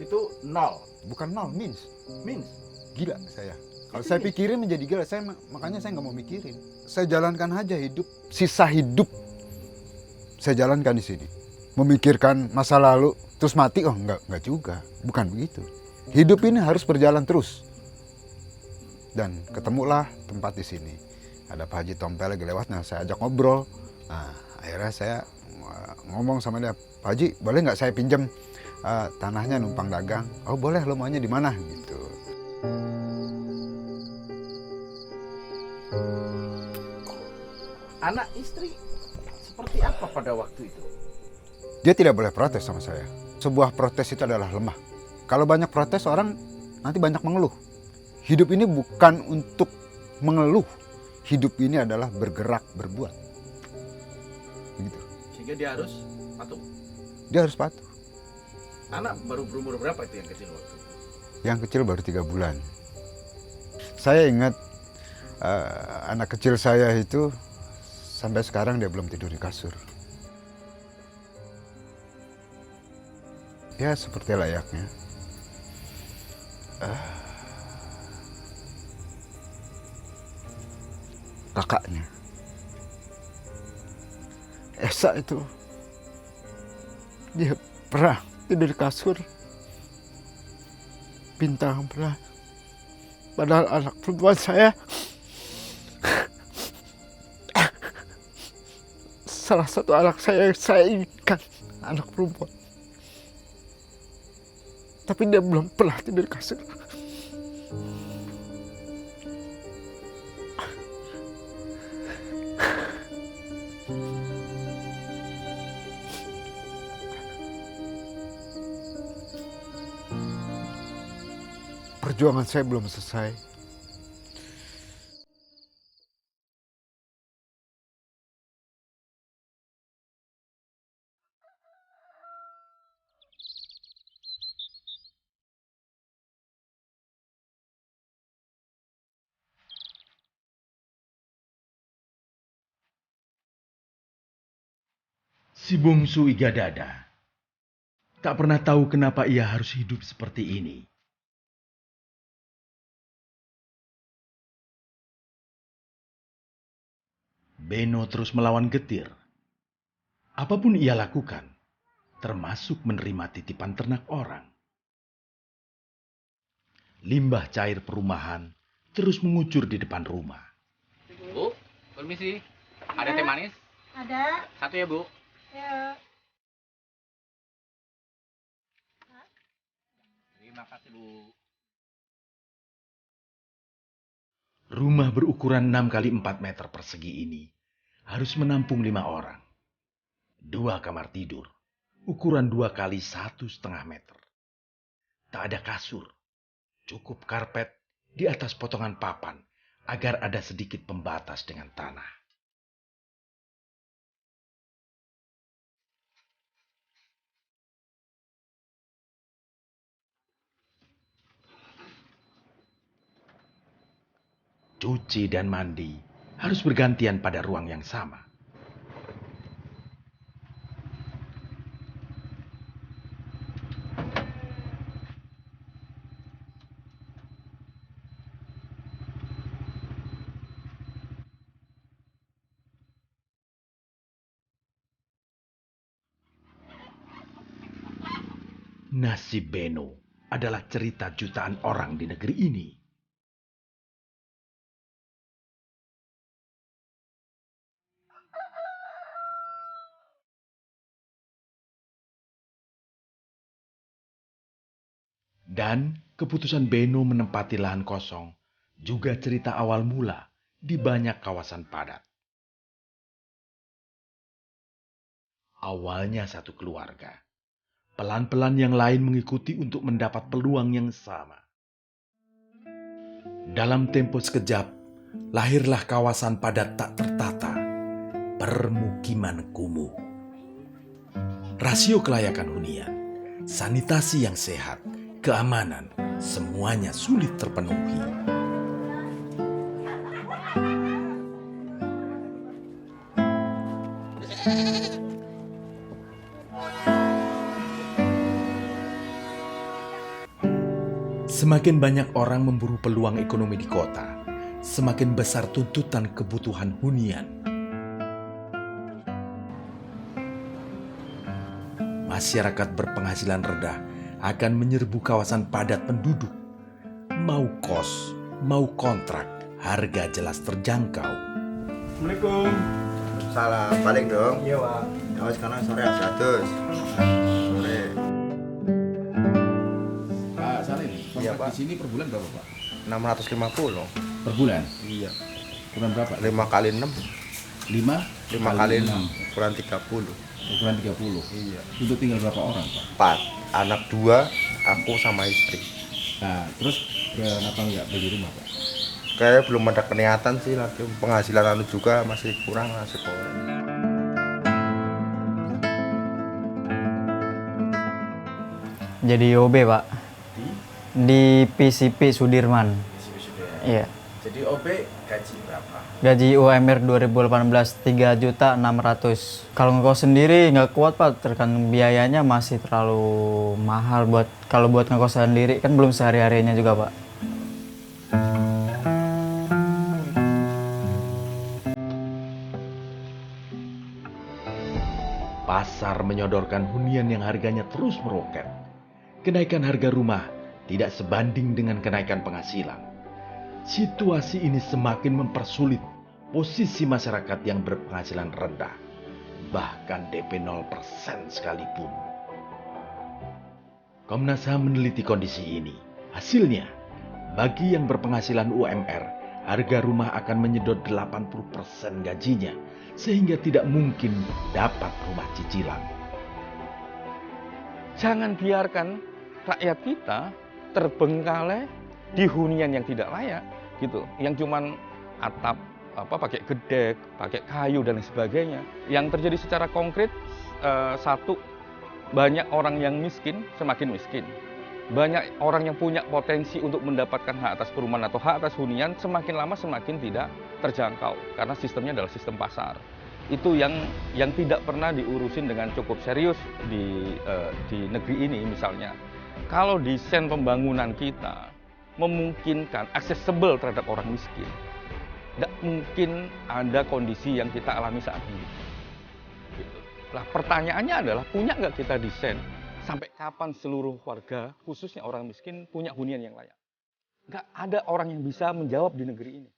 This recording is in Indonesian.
itu nol. Bukan nol, minus. Minus. Gila saya. Kalau saya pikirin menjadi gila, makanya saya nggak mau mikirin. Saya jalankan aja hidup, sisa hidup saya jalankan di sini. Memikirkan masa lalu terus mati, oh enggak juga, bukan begitu. Hidup ini harus berjalan terus. Dan ketemulah tempat di sini. Ada Pak Haji Tompel lagi lewat, nah saya ajak ngobrol. Nah, akhirnya saya ngomong sama dia, Pak Haji, boleh nggak saya pinjam tanahnya numpang dagang? Oh boleh, lo maunya di mana gitu. Anak istri seperti apa pada waktu itu? Dia tidak boleh protes sama saya. Sebuah protes itu adalah lemah. Kalau banyak protes, orang nanti banyak mengeluh. Hidup ini bukan untuk mengeluh. Hidup ini adalah bergerak, berbuat. Begitu. Sehingga dia harus patuh. Dia harus patuh. Anak baru berumur berapa itu yang kecil waktu itu? Yang kecil baru 3 bulan. Saya ingat anak kecil saya itu sampai sekarang dia belum tidur di kasur. Ya seperti layaknya. Kakaknya. Esa itu. Dia pernah tidur di kasur. Bintang pernah. Padahal anak perempuan saya salah satu anak saya yang saya inginkan, anak perempuan. Tapi dia belum pernah tidur di kasur. Perjuangan saya belum selesai. Si bungsu Igadada tak pernah tahu kenapa ia harus hidup seperti ini. Beno terus melawan getir. Apapun ia lakukan, termasuk menerima titipan ternak orang. Limbah cair perumahan terus mengucur di depan rumah. Bu, permisi. Ada teh manis? Ada. Satu ya, Bu. Ya. Terima kasih, Bu. Rumah berukuran 6 kali 4 meter persegi ini harus menampung 5 orang. 2 kamar tidur, ukuran 2 kali 1,5 meter. Tak ada kasur, cukup karpet di atas potongan papan agar ada sedikit pembatas dengan tanah. Cuci dan mandi harus bergantian pada ruang yang sama. Nasib Beno adalah cerita jutaan orang di negeri ini. Dan keputusan Beno menempati lahan kosong juga cerita awal mula di banyak kawasan padat. Awalnya satu keluarga. Pelan-pelan yang lain mengikuti untuk mendapat peluang yang sama. Dalam tempo sekejap, lahirlah kawasan padat tak tertata, permukiman kumuh. Rasio kelayakan hunian, sanitasi yang sehat, keamanan, semuanya sulit terpenuhi. Semakin banyak orang memburu peluang ekonomi di kota, semakin besar tuntutan kebutuhan hunian. Masyarakat berpenghasilan rendah akan menyerbu kawasan padat penduduk. Mau kos, mau kontrak, harga jelas terjangkau. Assalamualaikum. Salah, balik dong. Iya, Pak. Ya sekarang sore aja terus. Sore. Pak Salim, Iya, kontrak Pak. di sini per bulan berapa, Pak? 650. Per bulan? Iya. Ukuran berapa? 5 kali 6. 5? 5 kali 6. Ukuran 30. Ukuran 30? Iya. Untuk tinggal berapa orang, Pak? 4. Anak 2, aku sama istri. Nah, terus kenapa nggak beli rumah, Pak? Kayak belum ada keniatan sih lagi. Penghasilan anu juga masih kurang lah sekolah. Jadi OB, Pak. Di PCP Sudirman. Iya. Jadi OB gaji berapa? Gaji UMR 2018 3.600.000. Kalau ngekos sendiri nggak kuat, Pak. Tergantung biayanya masih terlalu mahal kalau buat ngekos sendiri kan belum sehari-harinya juga, Pak. Pasar menyodorkan hunian yang harganya terus meroket. Kenaikan harga rumah tidak sebanding dengan kenaikan penghasilan. Situasi ini semakin mempersulit posisi masyarakat yang berpenghasilan rendah, bahkan DP 0% sekalipun. Komnas HAM meneliti kondisi ini. Hasilnya, bagi yang berpenghasilan UMR, harga rumah akan menyedot 80% gajinya, sehingga tidak mungkin dapat rumah cicilan. Jangan biarkan rakyat kita terbengkalai di hunian yang tidak layak, gitu. Yang cuman atap pakai gedek, pakai kayu dan lain sebagainya. Yang terjadi secara konkret, satu, banyak orang yang miskin semakin miskin. Banyak orang yang punya potensi untuk mendapatkan hak atas perumahan atau hak atas hunian semakin lama semakin tidak terjangkau karena sistemnya adalah sistem pasar. Itu yang tidak pernah diurusin dengan cukup serius di negeri ini misalnya. Kalau desain pembangunan kita memungkinkan aksesibel terhadap orang miskin, tidak mungkin ada kondisi yang kita alami saat ini. Gitu. Nah, pertanyaannya adalah punya nggak kita desain sampai kapan seluruh warga, khususnya orang miskin, punya hunian yang layak? Nggak ada orang yang bisa menjawab di negeri ini.